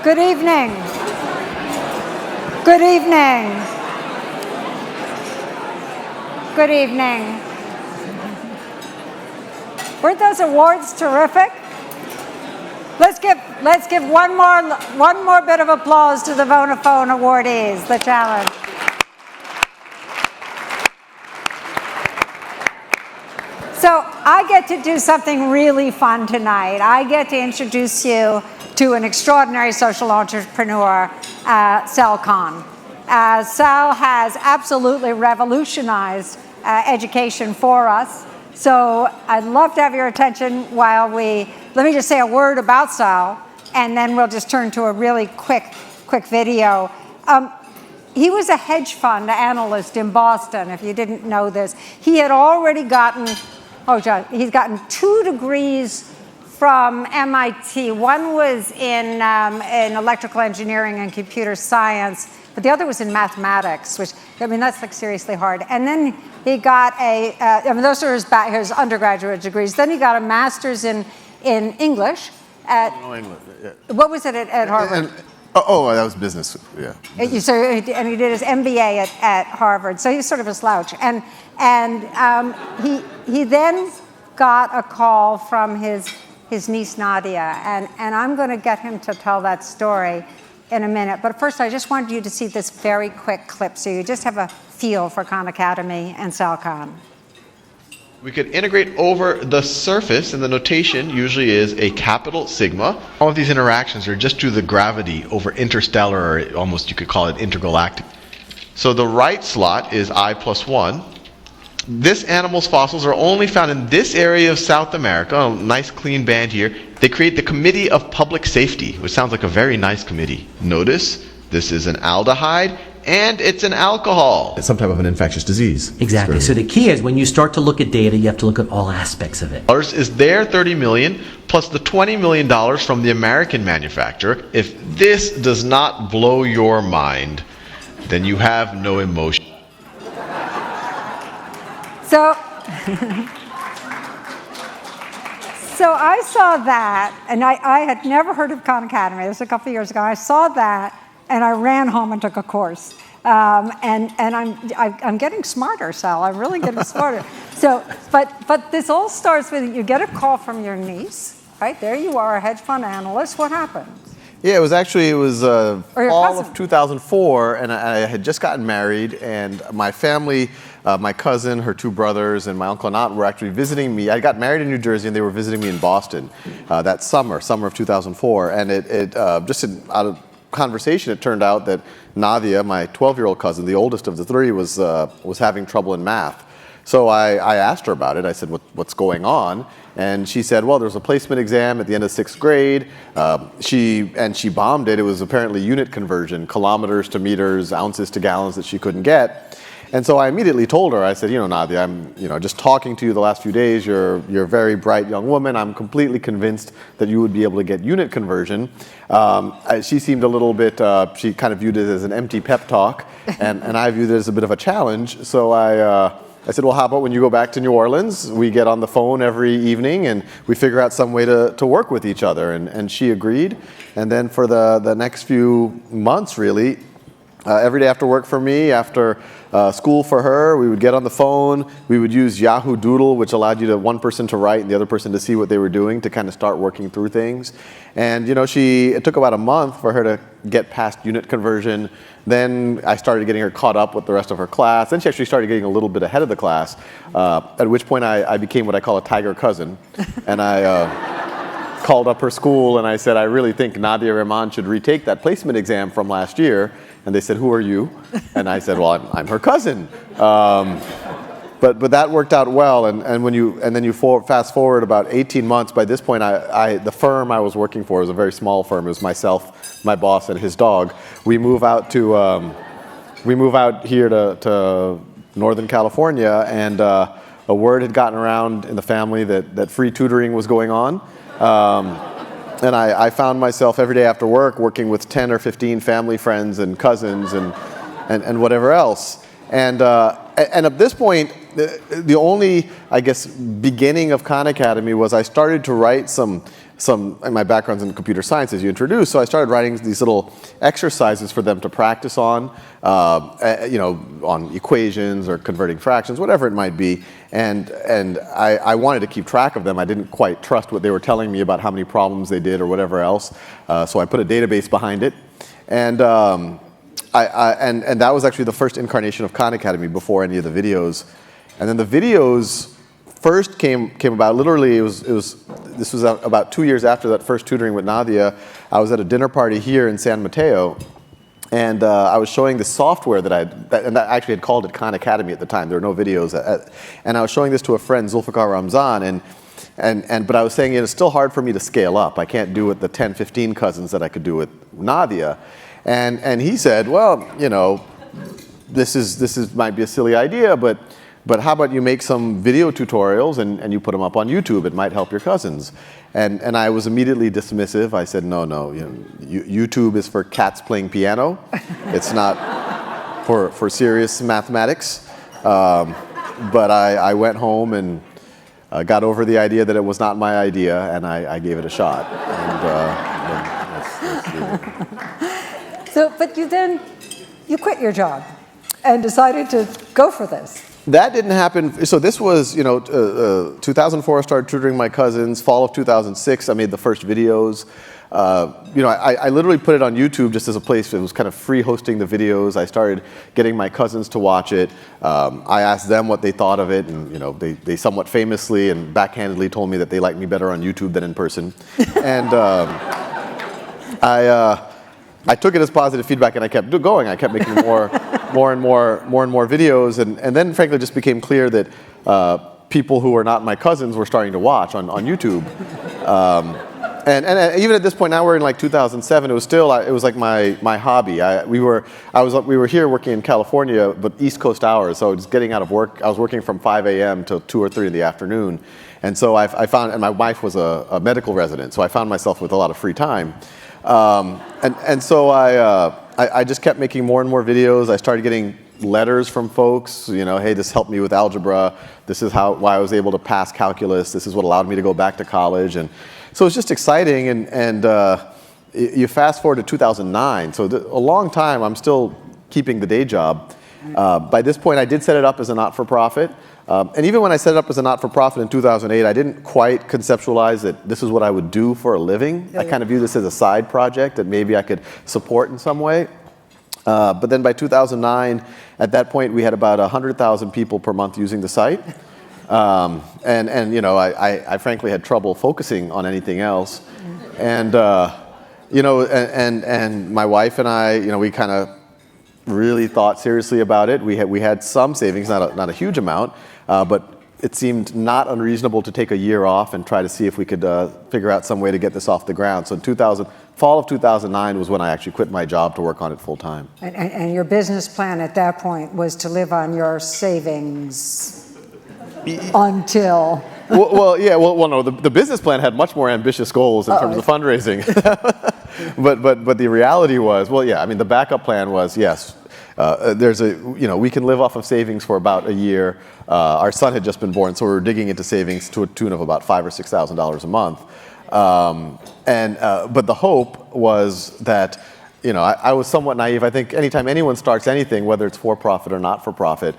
Good evening. Good evening. Good evening. Weren't those awards terrific? Let's give one more bit of applause to the Vodafone awardees, the challenge. So I get to do something really fun tonight. I get to introduce you to an extraordinary social entrepreneur, Salman. Sal has absolutely revolutionized education for us. So I'd love to have your attention while let me just say a word about Sal, and then we'll just turn to a really quick video. He was a hedge fund analyst in Boston, if you didn't know this. He had already gotten, he's gotten 2 degrees from MIT. One was in electrical engineering and computer science, but the other was in mathematics, which, I mean, that's like seriously hard. And then he got those are his undergraduate degrees. Then he got a master's in English at, what was it at Harvard? That was business, yeah. And he did his MBA at Harvard, so he's sort of a slouch. And he then got a call from his niece Nadia, and I'm going to get him to tell that story in a minute. But first, I just wanted you to see this very quick clip, so you just have a feel for Khan Academy and Sal Khan. We could integrate over the surface, and the notation usually is a capital sigma. All of these interactions are just due to the gravity over interstellar, or almost you could call it intergalactic. So the right slot is I plus 1. This animal's fossils are only found in this area of South America, a nice clean band here. They create the Committee of Public Safety, which sounds like a very nice committee. Notice, this is an aldehyde, and it's an alcohol. It's some type of an infectious disease. Exactly. So the key is when you start to look at data, you have to look at all aspects of it. Is their $30 million plus the $20 million from the American manufacturer. If this does not blow your mind, then you have no emotion. So, so I saw that, and I had never heard of Khan Academy. This was a couple of years ago. I saw that, and I ran home and took a course. And I'm getting smarter, Sal. I'm really getting smarter. So, but this all starts with you get a call from your niece, right? There you are, a hedge fund analyst. What happened? Yeah, it was fall of 2004, and I had just gotten married, and my family, my cousin, her 2 brothers, and my uncle and aunt were actually visiting me. I got married in New Jersey, and they were visiting me in Boston that summer of 2004, and it just out of conversation, it turned out that Nadia, my 12-year-old cousin, the oldest of the 3, was having trouble in math. So I asked her about it. I said, what's going on? And she said, well, there's a placement exam at the end of 6th grade. She bombed it. It was apparently unit conversion, kilometers to meters, ounces to gallons that she couldn't get. And so I immediately told her, I said, Nadia, I'm just talking to you the last few days. You're a very bright young woman. I'm completely convinced that you would be able to get unit conversion. She seemed a little bit, she kind of viewed it as an empty pep talk, and I viewed it as a bit of a challenge. So I said, well, how about when you go back to New Orleans, we get on the phone every evening and we figure out some way to work with each other. And she agreed. And then for the next few months, really, every day after work for me, after school for her, we would get on the phone. We would use Yahoo Doodle, which allowed one person to write and the other person to see what they were doing to kind of start working through things. And it took about a month for her to get past unit conversion. Then I started getting her caught up with the rest of her class. Then she actually started getting a little bit ahead of the class, at which point I became what I call a tiger cousin. And I called up her school and I said, I really think Nadia Rahman should retake that placement exam from last year. And they said, who are you? And I said, well, I'm her cousin. But that worked out well. And then you fast forward about 18 months. By this point, the firm I was working for was a very small firm. It was myself, my boss, and his dog. We move out here to Northern California, and a word had gotten around in the family that free tutoring was going on. And I found myself every day after work working with 10 or 15 family friends and cousins and whatever else. And at this point, the only, I guess, beginning of Khan Academy was I started to write some, and my background's in computer science, as you introduced, so I started writing these little exercises for them to practice on, on equations or converting fractions, whatever it might be. And I wanted to keep track of them. I didn't quite trust what they were telling me about how many problems they did or whatever else. So I put a database behind it. And that was actually the first incarnation of Khan Academy before any of the videos. And then the videos first came about, literally, this was about 2 years after that first tutoring with Nadia. I was at a dinner party here in San Mateo, And I was showing the software and I actually had called it Khan Academy at the time. There were no videos. And I was showing this to a friend, Zulfikar Ramzan, but I was saying it's still hard for me to scale up. I can't do it the 10, 15 cousins that I could do with Nadia. And he said, well, this might be a silly idea, but how about you make some video tutorials and you put them up on YouTube? It might help your cousins. And I was immediately dismissive. I said, no, YouTube is for cats playing piano. It's not for serious mathematics. But I went home and got over the idea that it was not my idea, and I gave it a shot. So, but you quit your job and decided to go for this. That didn't happen. So this was, 2004, I started tutoring my cousins. Fall of 2006, I made the first videos. I literally put it on YouTube just as a place. It was kind of free hosting the videos. I started getting my cousins to watch it. I asked them what they thought of it, and they somewhat famously and backhandedly told me that they liked me better on YouTube than in person. And I took it as positive feedback, and I kept going. I kept making more and more videos, and then frankly it just became clear that people who were not my cousins were starting to watch on YouTube. And even at this point, now we're in like 2007. It was like my hobby. We were here working in California, but East Coast hours. So just getting out of work, I was working from 5 a.m. till 2 or 3 in the afternoon, and so I found, and my wife was a medical resident, so I found myself with a lot of free time. And so I just kept making more and more videos. I started getting letters from folks, hey, this helped me with algebra. This is why I was able to pass calculus. This is what allowed me to go back to college. And so it's just exciting. And you fast forward to 2009. So a long time, I'm still keeping the day job. By this point, I did set it up as a not-for-profit. And even when I set it up as a not-for-profit in 2008, I didn't quite conceptualize that this is what I would do for a living. I kind of view this as a side project that maybe I could support in some way. But then by 2009, at that point, we had about 100,000 people per month using the site. I frankly had trouble focusing on anything else. And my wife and I, we kind of really thought seriously about it. We had some savings, not a huge amount, but it seemed not unreasonable to take a year off and try to see if we could figure out some way to get this off the ground. So fall of 2009 was when I actually quit my job to work on it full time. And your business plan at that point was to live on your savings until... No, the business plan had much more ambitious goals in terms of fundraising. but the reality was, the backup plan was, yes, we can live off of savings for about a year. Our son had just been born, so we were digging into savings to a tune of about $5,000 or $6,000 a month. But the hope was that, I was somewhat naive. I think anytime anyone starts anything, whether it's for-profit or not for-profit,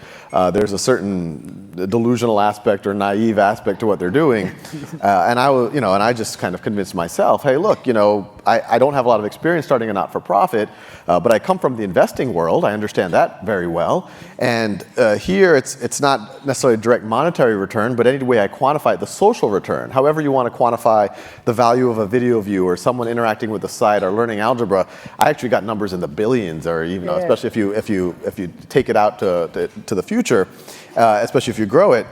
there's a certain delusional aspect or naive aspect to what they're doing. And I just kind of convinced myself, hey, look, I don't have a lot of experience starting a not-for-profit, but I come from the investing world. I understand that very well. And here, it's not necessarily a direct monetary return, but any way I quantify it, the social return, however you want to quantify the value of a video view or someone interacting with the site or learning algebra, I actually got numbers in the billions, or even, especially if you take it out to the future, especially if you grow it.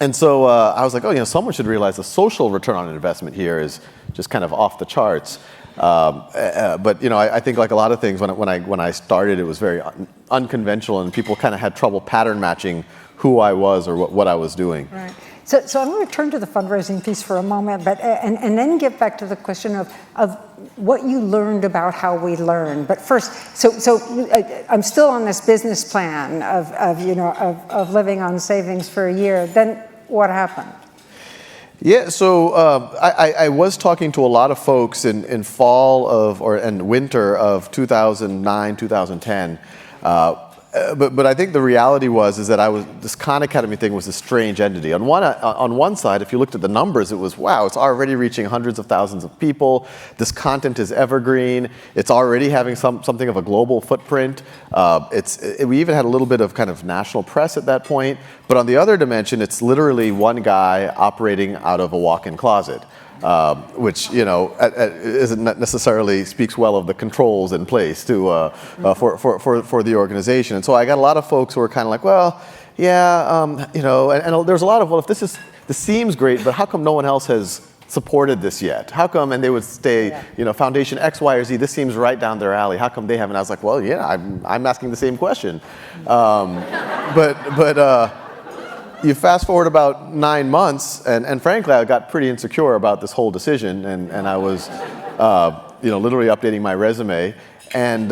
And so I was like, someone should realize the social return on investment here is just kind of off the charts. But I think like a lot of things, when I started, it was very unconventional, and people kind of had trouble pattern matching who I was or what I was doing. Right. So I'm going to return to the fundraising piece for a moment, but and then get back to the question of what you learned about how we learn. But first, so I'm still on this business plan of living on savings for a year. Then what happened? Yeah, so I was talking to a lot of folks in fall and winter of 2009, 2010. But I think the reality was this Khan Academy thing was a strange entity. On one side, if you looked at the numbers, it was, wow, it's already reaching hundreds of thousands of people. This content is evergreen. It's already having something of a global footprint. We even had a little bit of kind of national press at that point. But on the other dimension, it's literally one guy operating out of a walk-in closet. which isn't necessarily speaks well of the controls in place for the organization. And so I got a lot of folks who are kind of like, well, yeah, and there's a lot of, well, if this seems great, but how come no one else has supported this yet? How come? And they would say, Foundation X, Y, or Z, this seems right down their alley. How come they haven't? I was like, well, yeah, I'm asking the same question. But you fast forward about 9 months, and frankly, I got pretty insecure about this whole decision, and I was, literally updating my resume, and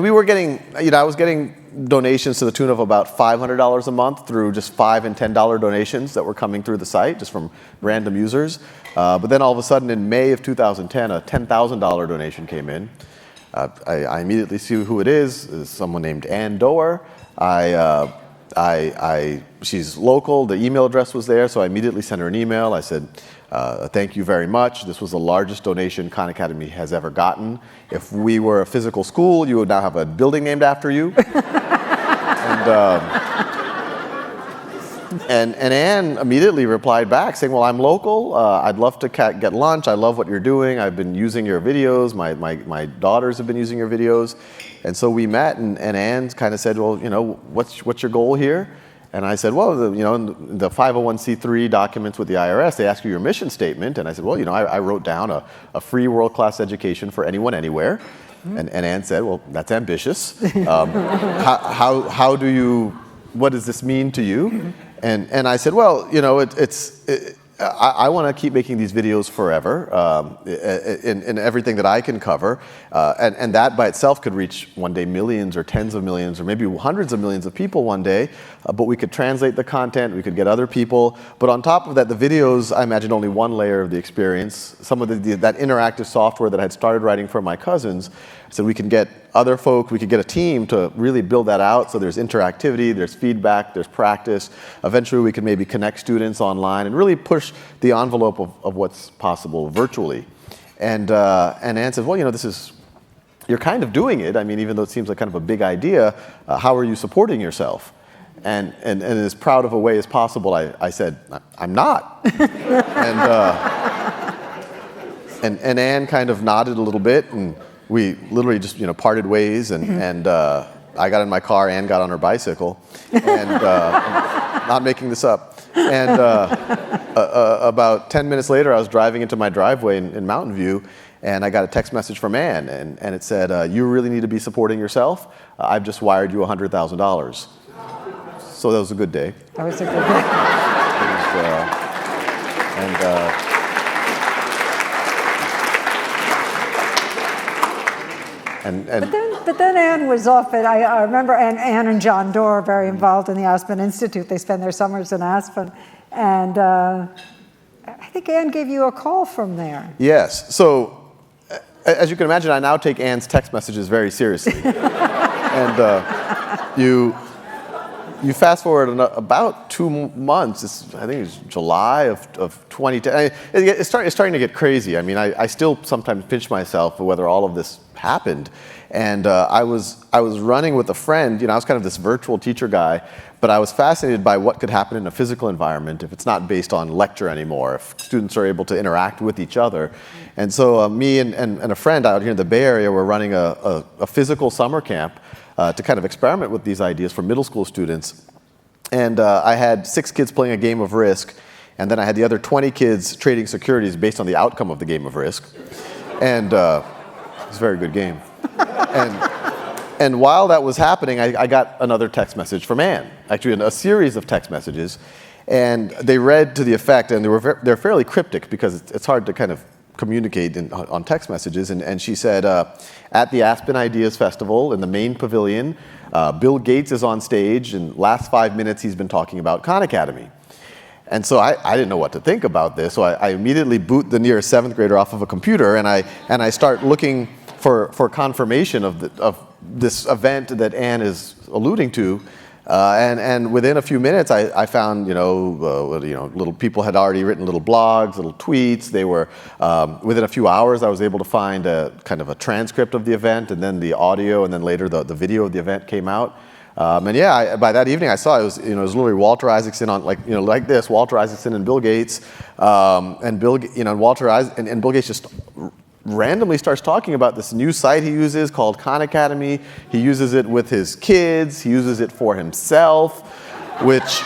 we were getting, I was getting donations to the tune of about $500 a month through just $5 and $10 donations that were coming through the site, just from random users. But then all of a sudden, in May of 2010, a $10,000 donation came in. I immediately see who it is. It's someone named Ann Doer. She's local. The email address was there, so I immediately sent her an email. I said, thank you very much. This was the largest donation Khan Academy has ever gotten. If we were a physical school, you would now have a building named after you. And Ann immediately replied back saying, well, I'm local. I'd love to get lunch. I love what you're doing. I've been using your videos. My daughters have been using your videos. And so we met, and Ann kind of said, well, what's your goal here? And I said, well, in the 501c3 documents with the IRS, they ask you your mission statement. And I said, well, I wrote down a free world-class education for anyone, anywhere. And Ann said, well, that's ambitious. What does this mean to you? And I said, well, I want to keep making these videos forever in everything that I can cover. And that by itself could reach one day millions or tens of millions or maybe hundreds of millions of people one day. But we could translate the content, we could get other people. But on top of that, the videos, I imagined only one layer of the experience. Some of that interactive software that I had started writing for my cousins, so we can get other folk, we could get a team to really build that out. So there's interactivity, there's feedback, there's practice. Eventually we could maybe connect students online and really push the envelope of what's possible virtually. And Ann says, well, you're kind of doing it. I mean, even though it seems like kind of a big idea, how are you supporting yourself? And in as proud of a way as possible, I said, I'm not. And Ann kind of nodded a little bit, and we literally just parted ways, and I got in my car, Ann got on her bicycle, and I'm not making this up. And about 10 minutes later, I was driving into my driveway in Mountain View, and I got a text message from Ann, and it said, you really need to be supporting yourself. I've just wired you $100,000. So that was a good day. That was a good day. But then Ann was off at, I remember Ann and John Doerr are very involved in the Aspen Institute. They spend their summers in Aspen. And I think Ann gave you a call from there. Yes. So as you can imagine, I now take Ann's text messages very seriously. And you fast forward about 2 months, I think it's July of 2010. It's starting to get crazy. I mean, I still sometimes pinch myself for whether all of this happened. And I was running with a friend. I was kind of this virtual teacher guy, but I was fascinated by what could happen in a physical environment if it's not based on lecture anymore, if students are able to interact with each other. And so me and a friend out here in the Bay Area were running a physical summer camp to kind of experiment with these ideas for middle school students. And I had 6 kids playing a game of Risk, and then I had the other 20 kids trading securities based on the outcome of the game of Risk. And it's a very good game. And while that was happening, I got another text message from Ann, actually a series of text messages. And they read to the effect, and they're fairly cryptic because it's hard to kind of communicate on text messages. And she said, at the Aspen Ideas Festival in the main pavilion, Bill Gates is on stage, and last 5 minutes he's been talking about Khan Academy. And so I didn't know what to think about this, so I immediately boot the nearest 7th grader off of a computer, and I start looking for confirmation of this event that Ann is alluding to. And within a few minutes, I found, little people had already written little blogs, little tweets. They were, within a few hours, I was able to find a kind of a transcript of the event, and then the audio, and then later the video of the event came out. And yeah, by that evening I saw it was, it was literally Walter Isaacson on like this, Walter Isaacson and Bill Gates, and Bill Gates just randomly starts talking about this new site he uses called Khan Academy. He uses it with his kids. He uses it for himself, which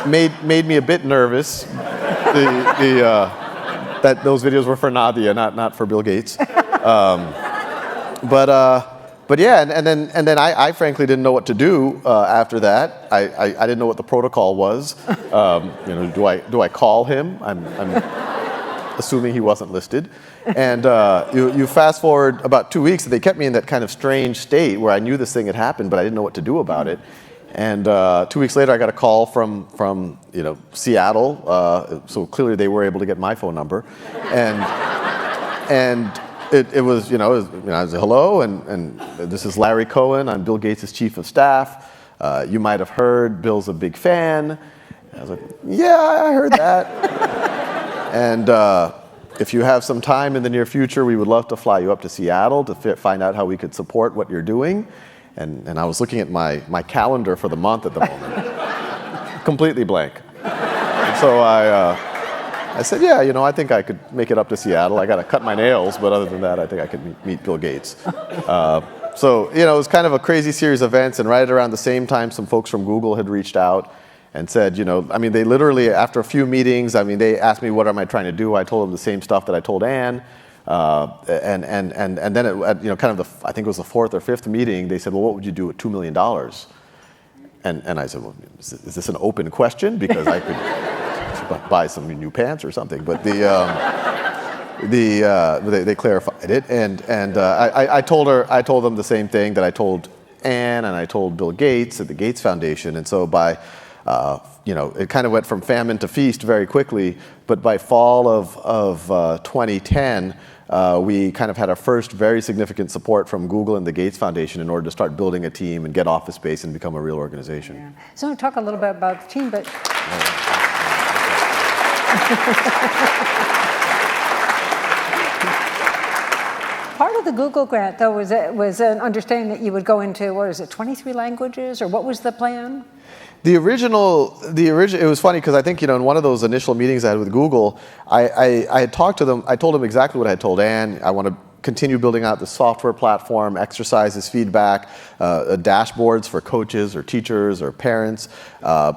made me a bit nervous. That those videos were for Nadia, not for Bill Gates. But yeah, and then I frankly didn't know what to do after that. I didn't know what the protocol was. Do I call him? I'm assuming he wasn't listed. And you fast forward about 2 weeks, and they kept me in that kind of strange state where I knew this thing had happened, but I didn't know what to do about it. And 2 weeks later, I got a call from Seattle. So clearly, they were able to get my phone number, and it was I was hello, and this is Larry Cohen. I'm Bill Gates' chief of staff. You might have heard Bill's a big fan. I was like, yeah, I heard that. And if you have some time in the near future, we would love to fly you up to Seattle to find out how we could support what you're doing. And I was looking at my calendar for the month at the moment, completely blank. And so I said, yeah, I think I could make it up to Seattle. I got to cut my nails, but other than that, I think I could meet Bill Gates. So it was kind of a crazy series of events, and right around the same time, some folks from Google had reached out and said, they literally, after a few meetings, they asked me, what am I trying to do? I told them the same stuff that I told Ann. And then I think it was the fourth or fifth meeting, they said, well, what would you do with $2 million? And I said, well, is this an open question? Because I could buy some new pants or something. But they clarified it, and I told them the same thing that I told Ann and I told Bill Gates at the Gates Foundation. And so by it kind of went from famine to feast very quickly. But by fall of 2010, we kind of had our first very significant support from Google and the Gates Foundation in order to start building a team and get office space and become a real organization. Yeah. So talk a little bit about the team, but. Part of the Google grant, though, was an understanding that you would go into, 23 languages, or what was the plan? The original, it was funny because I think, in one of those initial meetings I had with Google, I had talked to them, I told them exactly what I told Ann. I want to continue building out the software platform, exercises, feedback, dashboards for coaches or teachers or parents,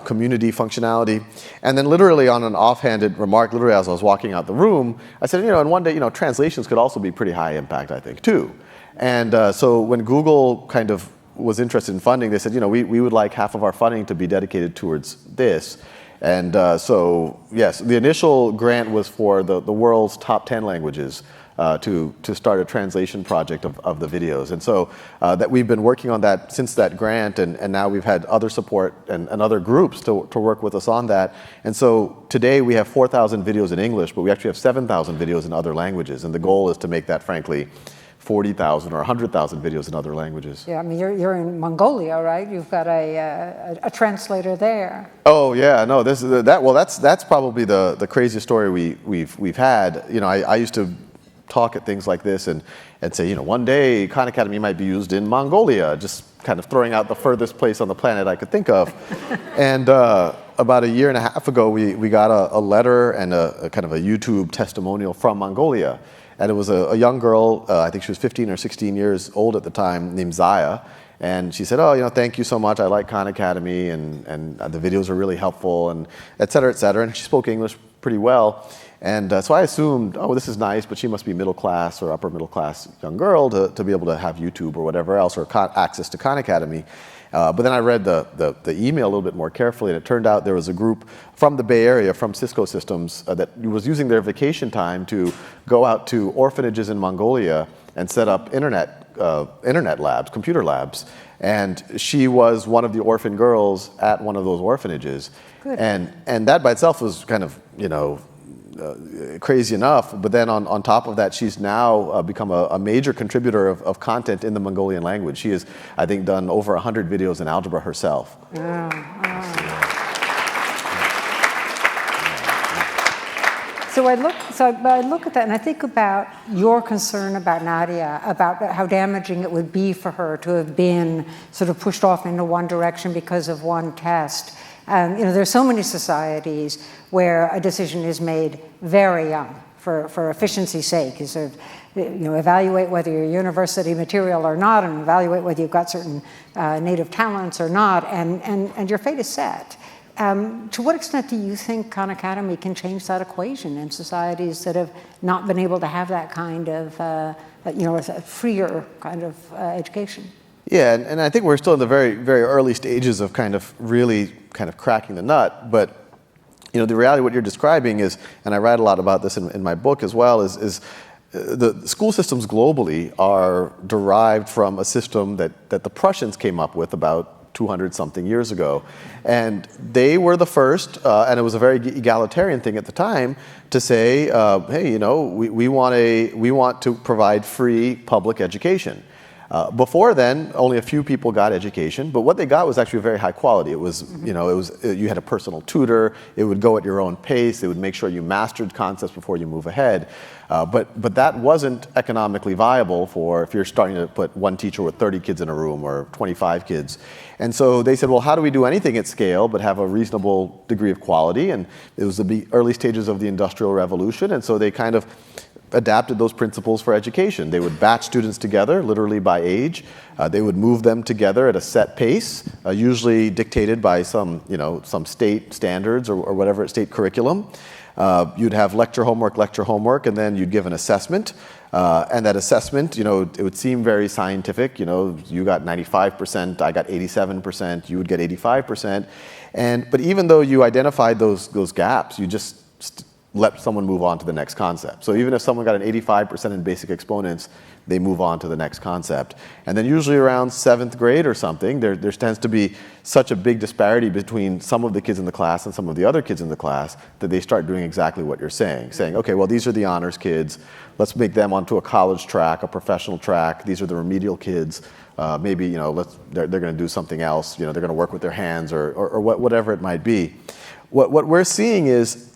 community functionality. And then literally on an offhanded remark, literally as I was walking out the room, I said, and one day, translations could also be pretty high impact, I think, too. And so when Google kind of was interested in funding, they said, we would like half of our funding to be dedicated towards this. And so, yes, the initial grant was for the world's top 10 languages to start a translation project of the videos. And so that we've been working on that since that grant, and now we've had other support and other groups to work with us on that. And so today we have 4,000 videos in English, but we actually have 7,000 videos in other languages. And the goal is to make that, frankly, 40,000 or 100,000 videos in other languages. Yeah, you're in Mongolia, right? You've got a translator there. Oh yeah, no, that's probably the craziest story we've had. I used to talk at things like this and say, one day Khan Academy might be used in Mongolia, just kind of throwing out the furthest place on the planet I could think of. And about a year and a half ago, we got a letter and a kind of a YouTube testimonial from Mongolia. And it was a young girl, I think she was 15 or 16 years old at the time, named Zaya. And she said, thank you so much. I like Khan Academy, and the videos are really helpful, and et cetera, et cetera. And she spoke English pretty well. And so I assumed, this is nice, but she must be middle class or upper middle class young girl to be able to have YouTube or whatever else, or access to Khan Academy. But then I read the email a little bit more carefully, and it turned out there was a group from the Bay Area, from Cisco Systems, that was using their vacation time to go out to orphanages in Mongolia and set up internet labs, computer labs. And she was one of the orphan girls at one of those orphanages. Good. And that by itself was kind of, crazy enough, but then on top of that, she's now become a major contributor of content in the Mongolian language. She has, I think, done over 100 videos in algebra herself. So I look at that and I think about your concern about Nadia, about how damaging it would be for her to have been sort of pushed off into one direction because of one test. There's so many societies where a decision is made very young for efficiency's sake. You sort of, evaluate whether you're university material or not, and evaluate whether you've got certain native talents or not, and your fate is set. To what extent do you think Khan Academy can change that equation in societies that have not been able to have that kind of, a freer kind of education? Yeah, and I think we're still in the very, very early stages of really cracking the nut. But the reality of what you're describing is, and I write a lot about this in my book as well, is the school systems globally are derived from a system that the Prussians came up with about 200-something years ago. And they were the first, and it was a very egalitarian thing at the time, to say, hey, we want to provide free public education. Before then, only a few people got education, but what they got was actually very high quality. It was, you had a personal tutor. It would go at your own pace. It would make sure you mastered concepts before you move ahead. But that wasn't economically viable for if you're starting to put one teacher with 30 kids in a room or 25 kids. And so they said, well, how do we do anything at scale but have a reasonable degree of quality? And it was the early stages of the Industrial Revolution, and so they kind of adapted those principles for education. They would batch students together, literally by age. They would move them together at a set pace, usually dictated by some state standards or whatever state curriculum. You'd have lecture homework, and then you'd give an assessment. And that assessment, it would seem very scientific. You got 95%, I got 87%, you would get 85%. But even though you identified those gaps, you just let someone move on to the next concept. So even if someone got an 85% in basic exponents, they move on to the next concept. And then usually around 7th grade or something, there tends to be such a big disparity between some of the kids in the class and some of the other kids in the class that they start doing exactly what you're saying, okay, well, these are the honors kids. Let's make them onto a college track, a professional track. These are the remedial kids. Maybe, they're going to do something else. They're going to work with their hands or whatever it might be. What we're seeing is,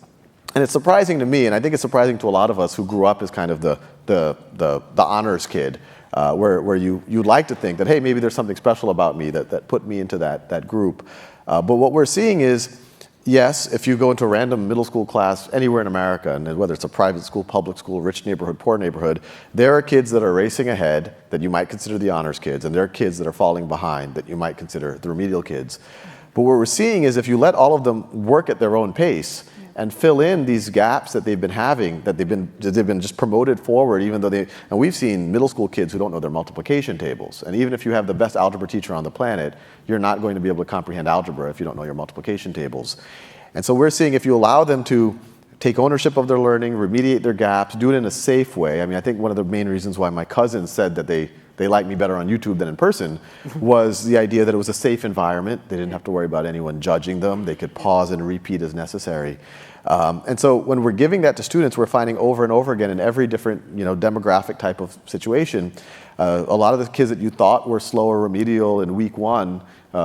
and it's surprising to me, and I think it's surprising to a lot of us who grew up as kind of the honors kid, where you'd like to think that, hey, maybe there's something special about me that put me into that group. But what we're seeing is, yes, if you go into a random middle school class anywhere in America, and whether it's a private school, public school, rich neighborhood, poor neighborhood, there are kids that are racing ahead that you might consider the honors kids, and there are kids that are falling behind that you might consider the remedial kids. But what we're seeing is if you let all of them work at their own pace, and fill in these gaps that they've been having, that they've been just promoted forward, even though and we've seen middle school kids who don't know their multiplication tables. And even if you have the best algebra teacher on the planet, you're not going to be able to comprehend algebra if you don't know your multiplication tables. And so we're seeing if you allow them to take ownership of their learning, remediate their gaps, do it in a safe way. I mean, I think one of the main reasons why my cousins said that they like me better on YouTube than in person was the idea that it was a safe environment. They didn't have to worry about anyone judging them. They could pause and repeat as necessary. And so when we're giving that to students, we're finding over and over again in every different demographic type of situation, a lot of the kids that you thought were slow or remedial in week 1,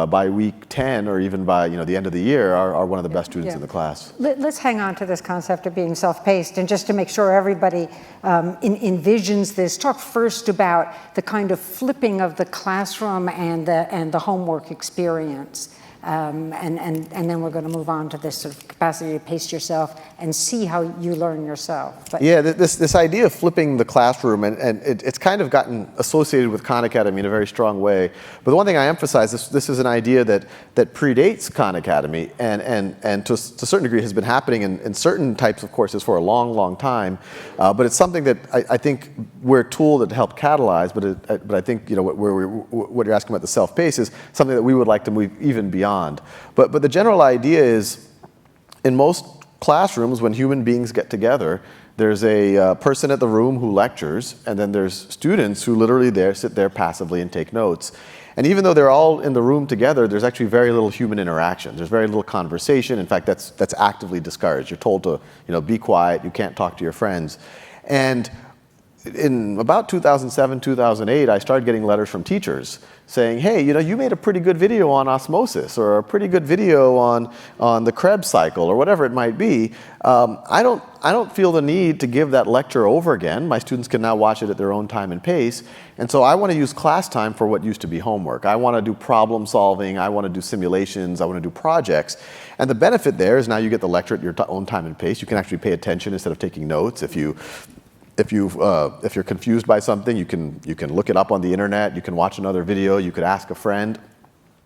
by week 10 or even by the end of the year are one of the best students in the class. Let's hang on to this concept of being self-paced, and just to make sure everybody envisions this, talk first about the kind of flipping of the classroom and the homework experience. And then we're going to move on to this sort of capacity to pace yourself and see how you learn yourself. But yeah, this idea of flipping the classroom, and it's kind of gotten associated with Khan Academy in a very strong way. But the one thing I emphasize, this is an idea that predates Khan Academy and to a certain degree has been happening in certain types of courses for a long, long time. But it's something that I think we're a tool that help catalyze, but I think what you're asking about the self-pace is something that we would like to move even beyond. But the general idea is, in most classrooms, when human beings get together, there's a person at the room who lectures, and then there's students who literally sit there passively and take notes. And even though they're all in the room together, there's actually very little human interaction. There's very little conversation. In fact, that's actively discouraged. You're told to be quiet. You can't talk to your friends. And in about 2007, 2008, I started getting letters from teachers saying, hey, you made a pretty good video on osmosis, or a pretty good video on the Krebs cycle, or whatever it might be. I don't feel the need to give that lecture over again. My students can now watch it at their own time and pace. And so I want to use class time for what used to be homework. I want to do problem solving. I want to do simulations. I want to do projects. And the benefit there is now you get the lecture at your own time and pace. You can actually pay attention instead of taking notes. If you're confused by something, you can look it up on the internet, you can watch another video, you could ask a friend.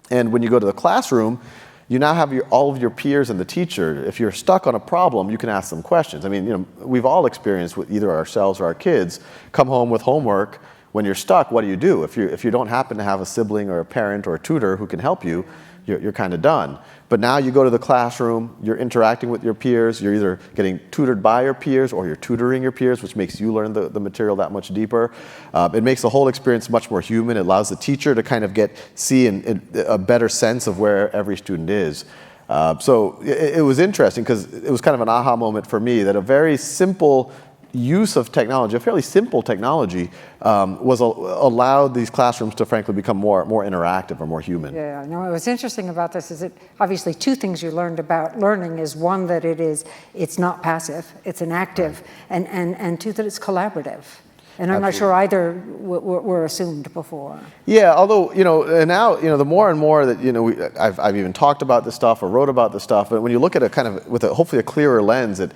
And when you go to the classroom, you now have all of your peers and the teacher. If you're stuck on a problem, you can ask them questions. I mean, we've all experienced with either ourselves or our kids, come home with homework. When you're stuck, what do? If you don't happen to have a sibling or a parent or a tutor who can help you, you're kind of done. But now you go to the classroom, you're interacting with your peers, you're either getting tutored by your peers or you're tutoring your peers, which makes you learn the material that much deeper. It makes the whole experience much more human. It allows the teacher to kind of see a better sense of where every student is. So it was interesting because it was kind of an aha moment for me that a very simple use of technology, a fairly simple technology, allowed these classrooms to frankly become more interactive or more human. Yeah, no, what's interesting about this is that obviously two things you learned about learning is one, that it's not passive, it's an active, and two, that it's collaborative. And I'm not sure either were assumed before. Yeah, although, and now, the more and more that, I've even talked about this stuff or wrote about this stuff, but when you look at it kind of with hopefully a clearer lens at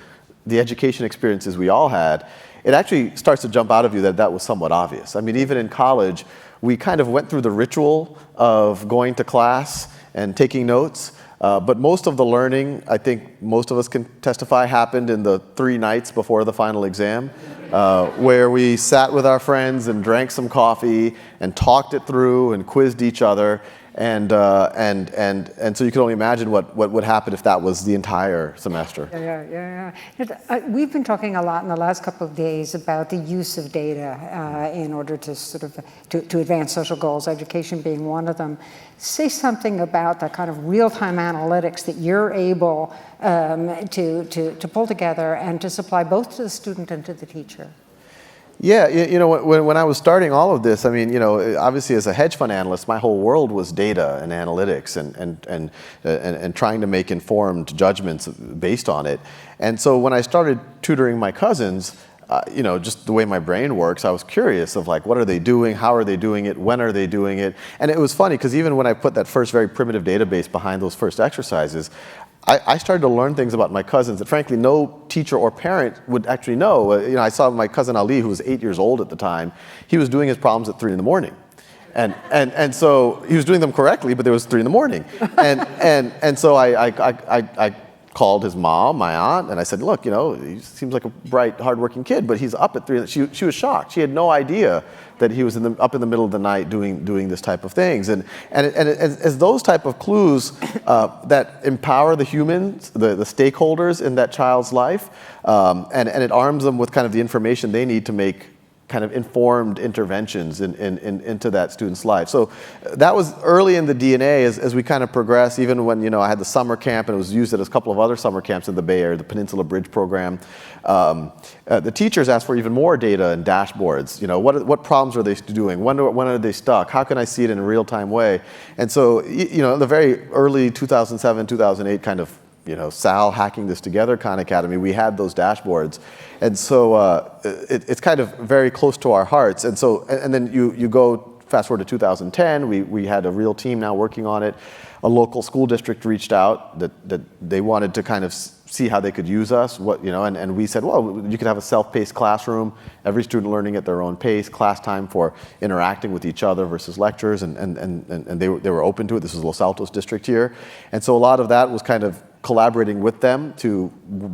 the education experiences we all had, it actually starts to jump out of you that was somewhat obvious. I mean, even in college, we kind of went through the ritual of going to class and taking notes, but most of the learning, I think most of us can testify, happened in the 3 nights before the final exam, where we sat with our friends and drank some coffee and talked it through and quizzed each other. And so you can only imagine what would happen if that was the entire semester. Yeah. We've been talking a lot in the last couple of days about the use of data in order to sort of to advance social goals, education being one of them. Say something about the kind of real-time analytics that you're able to pull together and to supply both to the student and to the teacher. Yeah, when I was starting all of this, I mean, obviously as a hedge fund analyst, my whole world was data and analytics and trying to make informed judgments based on it. And so when I started tutoring my cousins, just the way my brain works, I was curious of like, what are they doing? How are they doing it? When are they doing it? And it was funny because even when I put that first very primitive database behind those first exercises, I started to learn things about my cousins that frankly no teacher or parent would actually know. I saw my cousin Ali, who was 8 years old at the time. He was doing his problems at 3 a.m. And so he was doing them correctly, but there was 3 a.m. And so I called his mom, my aunt, and I said, look, he seems like a bright, hardworking kid, but he's up at 3. She was shocked. She had no idea that he was up in the middle of the night doing this type of things. And as those type of clues that empower the humans, the stakeholders in that child's life, and it arms them with kind of the information they need to make kind of informed interventions into that student's life. So that was early in the DNA as we kind of progressed, even when, I had the summer camp and it was used at a couple of other summer camps in the Bay Area, the Peninsula Bridge program. The teachers asked for even more data and dashboards. What problems are they doing? When are they stuck? How can I see it in a real-time way? And so, the very early 2007, 2008 kind of Sal hacking this together Khan Academy, we had those dashboards. And so it's kind of very close to our hearts. And so, and then you go fast forward to 2010, we had a real team now working on it. A local school district reached out that they wanted to kind of see how they could use us, and we said, well, you could have a self-paced classroom, every student learning at their own pace, class time for interacting with each other versus lectures, and they were open to it. This is Los Altos district here. And so a lot of that was kind of collaborating with them to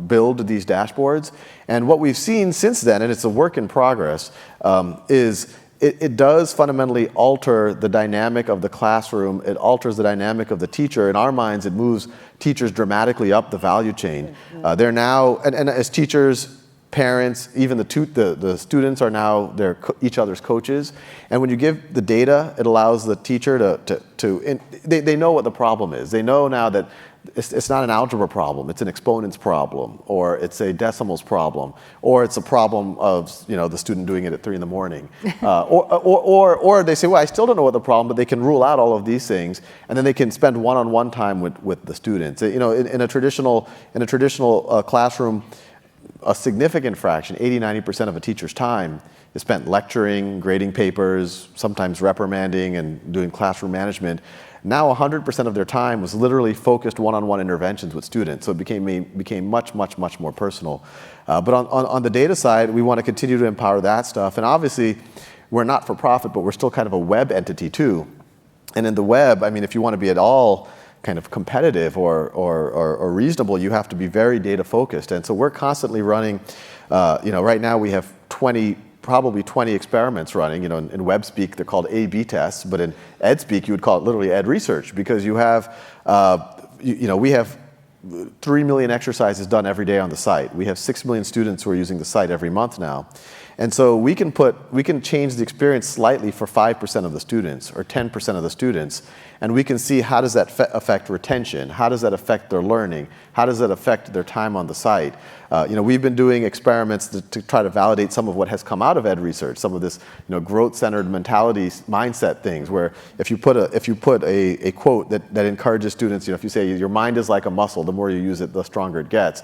build these dashboards. And what we've seen since then, and it's a work in progress, is it does fundamentally alter the dynamic of the classroom. It alters the dynamic of the teacher. In our minds, it moves teachers dramatically up the value chain. They're now, and as teachers parents, even the students are now each other's coaches. And when you give the data, it allows the teacher they know what the problem is. They know now that it's not an algebra problem, it's an exponents problem, or it's a decimals problem, or it's a problem of the student doing it at 3 in the morning. Or they say, well, I still don't know what the problem, but they can rule out all of these things, and then they can spend one-on-one time with the students. In a traditional classroom, a significant fraction, 80-90% of a teacher's time is spent lecturing, grading papers, sometimes reprimanding and doing classroom management. Now 100% of their time was literally focused one-on-one interventions with students, so it became much more personal. But on the data side, we want to continue to empower that stuff. And obviously, we're not for profit, but we're still kind of a web entity too. And in the web, I mean, if you want to be at all kind of competitive or reasonable, you have to be very data focused. And so we're constantly running, right now we have probably 20 experiments running. In web speak, they're called A/B tests, but in ed speak, you would call it literally ed research, because you have, we have 3 million exercises done every day on the site. We have 6 million students who are using the site every month now. And so we can change the experience slightly for 5% of the students or 10% of the students, and we can see how does that affect retention, how does that affect their learning, how does that affect their time on the site. We've been doing experiments to try to validate some of what has come out of ed research, some of this growth-centered mentality mindset things, where if you put a quote that encourages students, if you say your mind is like a muscle, the more you use it, the stronger it gets.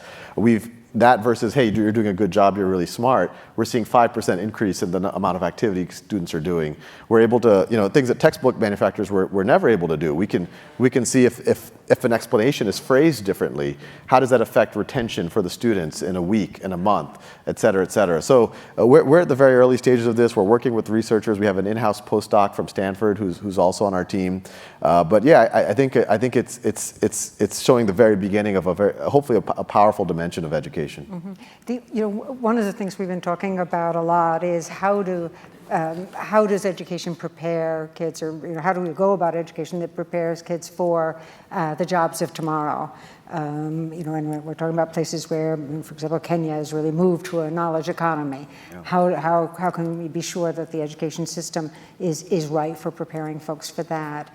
That versus, hey, you're doing a good job, you're really smart, we're seeing 5% increase in the amount of activity students are doing. We're able to, things that textbook manufacturers were never able to do. We can see if an explanation is phrased differently, how does that affect retention for the students in a week, in a month, et cetera, et cetera. So we're at the very early stages of this. We're working with researchers. We have an in-house postdoc from Stanford who's also on our team. But yeah, I think it's showing the very beginning of hopefully a powerful dimension of education. Mm-hmm. One of the things we've been talking about a lot is how does education prepare kids, or how do we go about education that prepares kids for the jobs of tomorrow? And we're talking about places where, for example, Kenya has really moved to a knowledge economy. Yeah. How can we be sure that the education system is right for preparing folks for that?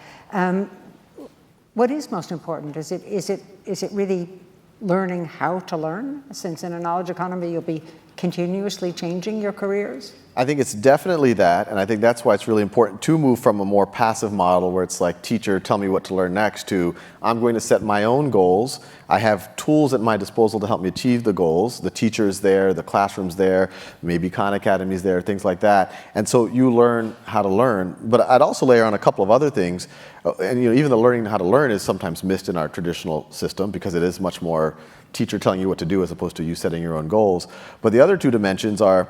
What is most important? Is it really learning how to learn, since in a knowledge economy you'll be continuously changing your careers? I think it's definitely that, and I think that's why it's really important to move from a more passive model where it's like, teacher, tell me what to learn next, to I'm going to set my own goals. I have tools at my disposal to help me achieve the goals. The teacher's there, the classroom's there, maybe Khan Academy's there, things like that. And so you learn how to learn. But I'd also layer on a couple of other things. And even the learning how to learn is sometimes missed in our traditional system, because it is much more teacher telling you what to do as opposed to you setting your own goals. But the other two dimensions are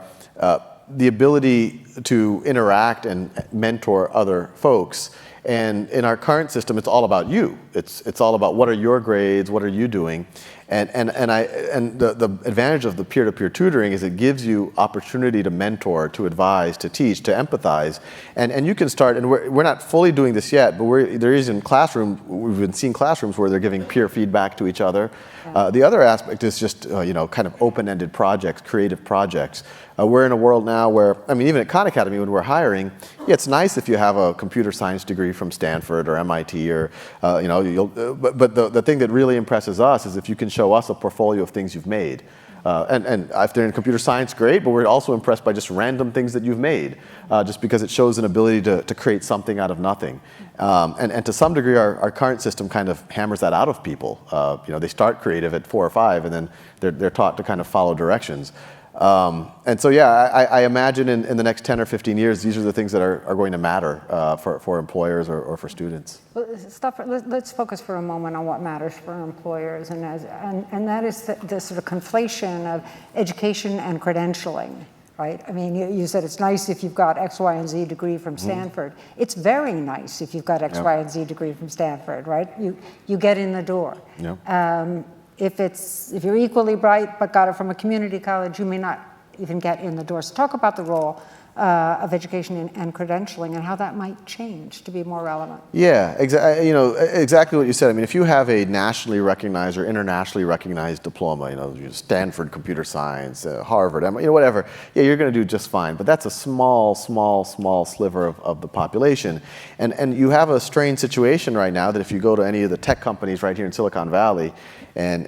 the ability to interact and mentor other folks. And in our current system, it's all about you. It's all about what are your grades, what are you doing, and the advantage of the peer-to-peer tutoring is it gives you opportunity to mentor, to advise, to teach, to empathize, and you can start. And we're not fully doing this yet, but we've been seeing classrooms where they're giving peer feedback to each other. The other aspect is just kind of open-ended projects, creative projects. We're in a world now where, even at Khan Academy, when we're hiring, it's nice if you have a computer science degree from Stanford or MIT, or but the thing that really impresses us is if you can show us a portfolio of things you've made. And if they're in computer science, great, but we're also impressed by just random things that you've made, just because it shows an ability to create something out of nothing. And to some degree, our current system kind of hammers that out of people. They start creative at 4 or 5, and then they're taught to kind of follow directions. And so, yeah, I imagine in the next 10 or 15 years, these are the things that are going to matter for employers or for students. Let's focus for a moment on what matters for employers, and that is the sort of conflation of education and credentialing, right? You said it's nice if you've got X, Y, and Z degree from Stanford. Mm-hmm. It's very nice if you've got X, Y, and Z degree from Stanford, right? You get in the door. Yep. If you're equally bright but got it from a community college, you may not even get in the door. So talk about the role of education and credentialing, and how that might change to be more relevant. Yeah, exactly what you said. I mean, if you have a nationally recognized or internationally recognized diploma, Stanford Computer Science, Harvard, whatever, yeah, you're going to do just fine. But that's a small sliver of the population. And you have a strange situation right now that if you go to any of the tech companies right here in Silicon Valley, and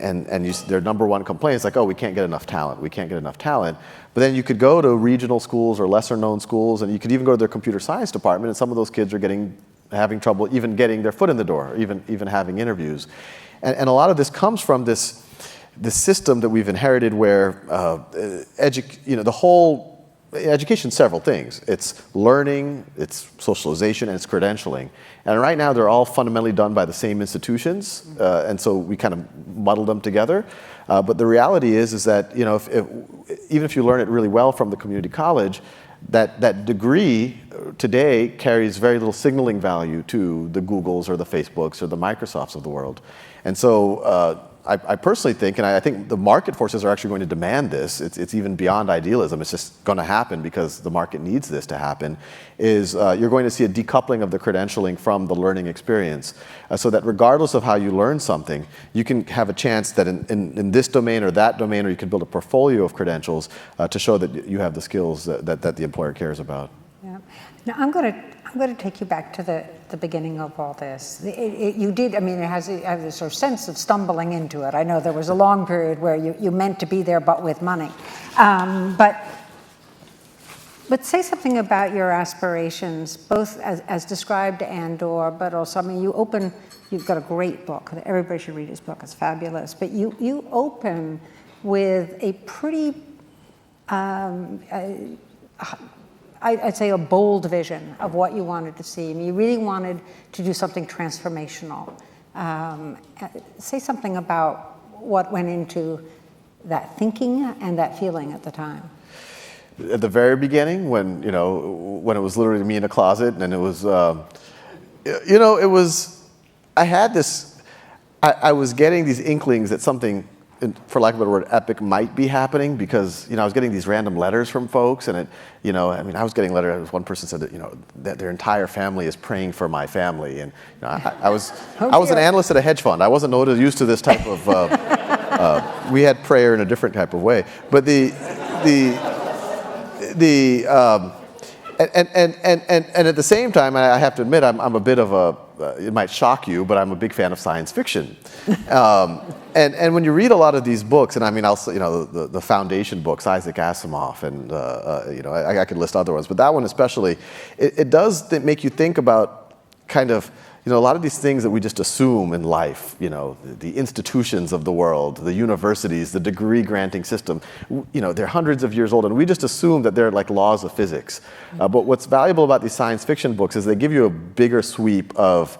their number one complaint is like, oh, we can't get enough talent. We can't get enough talent. But then you could go to regional schools or lesser known schools, and you could even go to their computer science department, and some of those kids are having trouble even getting their foot in the door, even having interviews. And a lot of this comes from this system that we've inherited where the whole education, several things. It's learning, it's socialization, and it's credentialing. And right now, they're all fundamentally done by the same institutions, and so we kind of muddle them together. But the reality is that even if you learn it really well from the community college, that degree today carries very little signaling value to the Googles or the Facebooks or the Microsofts of the world. And so I personally think, and I think the market forces are actually going to demand this, it's even beyond idealism, it's just going to happen because the market needs this to happen, is you're going to see a decoupling of the credentialing from the learning experience, so that regardless of how you learn something, you can have a chance that in this domain or that domain, or you can build a portfolio of credentials to show that you have the skills that the employer cares about. Yeah. Now I'm going to take you back to the beginning of all this. You did, it has this sort of sense of stumbling into it. I know there was a long period where you meant to be there, but with money. But say something about your aspirations, both as described but also, you've got a great book. Everybody should read his book. It's fabulous. But you open with a pretty, I'd say a bold vision of what you wanted to see. You really wanted to do something transformational. Say something about what went into that thinking and that feeling at the time. At the very beginning, when it was literally me in a closet, and it was, I was getting these inklings that something, for lack of a better word, epic might be happening, because I was getting these random letters from folks, and I was getting letters. One person said that their entire family is praying for my family, and I was an analyst at a hedge fund. I wasn't used to this type of. We had prayer in a different type of way, but and at the same time, I have to admit, I'm a bit of a. It might shock you, but I'm a big fan of science fiction. And when you read a lot of these books, and also the foundation books, Isaac Asimov, and I could list other ones, but that one especially, it does make you think about kind of a lot of these things that we just assume in life, the institutions of the world, the universities, the degree granting system, they're hundreds of years old, and we just assume that they're like laws of physics. But what's valuable about these science fiction books is they give you a bigger sweep of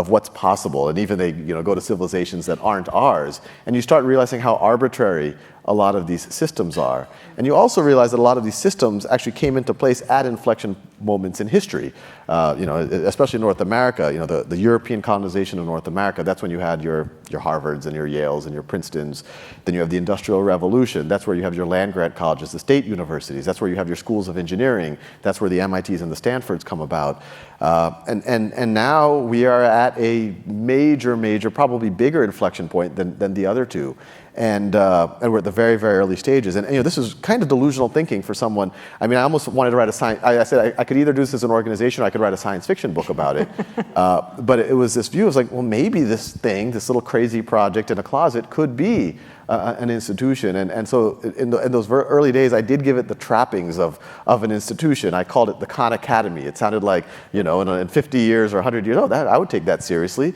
what's possible, and even they go to civilizations that aren't ours, and you start realizing how arbitrary a lot of these systems are. And you also realize that a lot of these systems actually came into place at inflection moments in history. Especially in North America, the European colonization of North America, that's when you had your Harvards and your Yales and your Princetons. Then you have the Industrial Revolution. That's where you have your land-grant colleges, the state universities. That's where you have your schools of engineering. That's where the MITs and the Stanfords come about. And now we are at a major, probably bigger inflection point than the other two. And we're at the very, very early stages. And this is kind of delusional thinking for someone. I almost wanted to write a science. I said I could either do this as an organization, or I could write a science fiction book about it. But it was this view. It was like, well, maybe this little crazy project in a closet, could be an institution. And so in those early days, I did give it the trappings of an institution. I called it the Khan Academy. It sounded like, in 50 years or 100 years, I would take that seriously.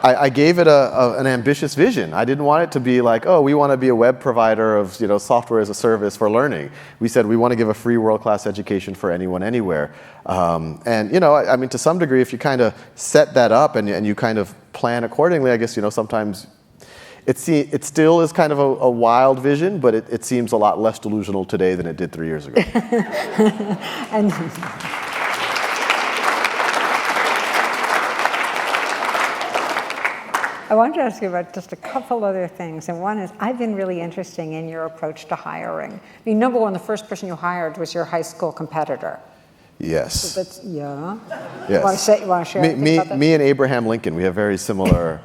I gave it an ambitious vision. I didn't want it to be like, we want to be a web provider of software as a service for learning. We said we want to give a free world-class education for anyone, anywhere. To some degree, if you kind of set that up and you kind of plan accordingly, I guess sometimes it still is kind of a wild vision, but it seems a lot less delusional today than it did 3 years ago. And I wanted to ask you about just a couple other things. And one is, I've been really interested in your approach to hiring. I mean, number one, the first person you hired was your high school competitor. Yes. So that's, yeah. Yes. You want to share anything about that? Me and Abraham Lincoln, we have very similar.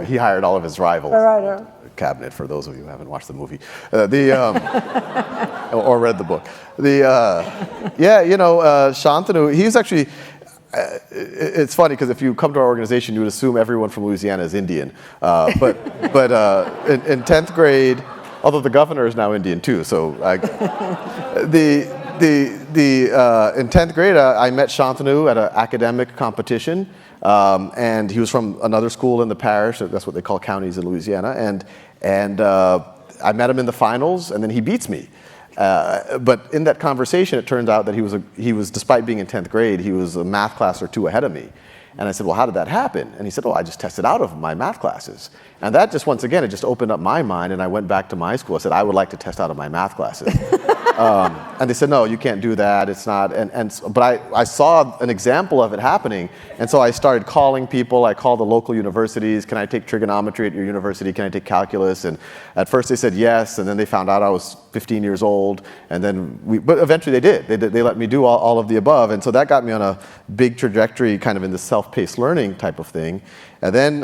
He hired all of his rivals. Right. Cabinet, for those of you who haven't watched the movie, or read the book. Shantanu, he's actually. It's funny because if you come to our organization, you would assume everyone from Louisiana is Indian. But in 10th grade, although the governor is now Indian too, so in 10th grade, I met Shantanu at an academic competition, and he was from another school in the parish. That's what they call counties in Louisiana, and I met him in the finals, and then he beats me. But in that conversation, it turned out that he was, despite being in 10th grade, he was a math class or two ahead of me. And I said, well, how did that happen? And he said, oh, I just tested out of my math classes. And that just, once again, it just opened up my mind, and I went back to my school. I said, I would like to test out of my math classes. And they said, no, you can't do that. It's not. But I saw an example of it happening. And so I started calling people. I called the local universities. Can I take trigonometry at your university? Can I take calculus? And at first they said yes. And then they found out I was 15 years old. And then but eventually they did. They let me do all of the above. And so that got me on a big trajectory, kind of in the self-paced learning type of thing. And then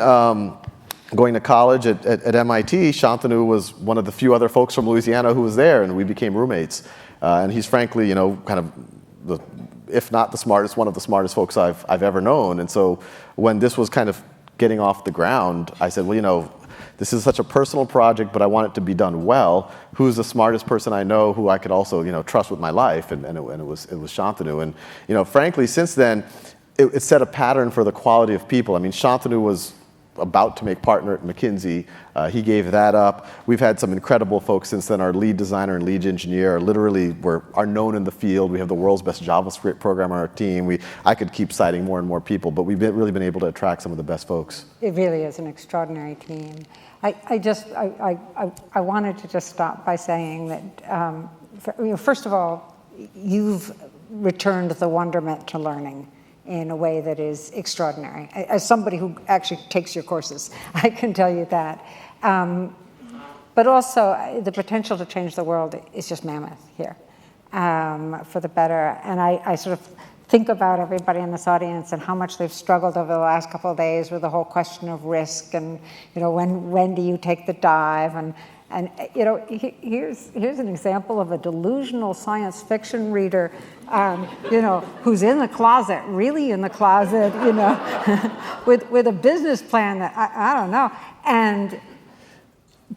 going to college at MIT, Shantanu was one of the few other folks from Louisiana who was there, and we became roommates. And he's frankly, kind of, if not the smartest, one of the smartest folks I've ever known. And so when this was kind of getting off the ground, I said, well, this is such a personal project, but I want it to be done well. Who's the smartest person I know who I could also, trust with my life? And it was Shantanu. And frankly, since then, it set a pattern for the quality of people. I mean, Shantanu was about to make partner at McKinsey. He gave that up. We've had some incredible folks since then. Our lead designer and lead engineer are known in the field. We have the world's best JavaScript programmer on our team. I could keep citing more and more people, but we've really been able to attract some of the best folks. It really is an extraordinary team. I wanted to just stop by saying that, first of all, you've returned the wonderment to learning in a way that is extraordinary. As somebody who actually takes your courses, I can tell you that. But also, the potential to change the world is just mammoth here for the better. And I sort of think about everybody in this audience and how much they've struggled over the last couple of days with the whole question of risk and, when do you take the dive? And here's an example of a delusional science fiction reader, who's in the closet, really in the closet, with a business plan that I don't know. And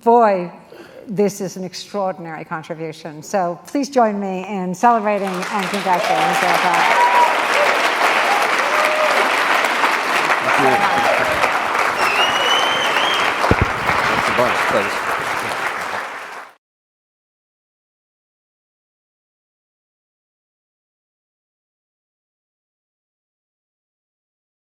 boy, this is an extraordinary contribution. So please join me in celebrating and congratulating Realtime. Thanks a bunch.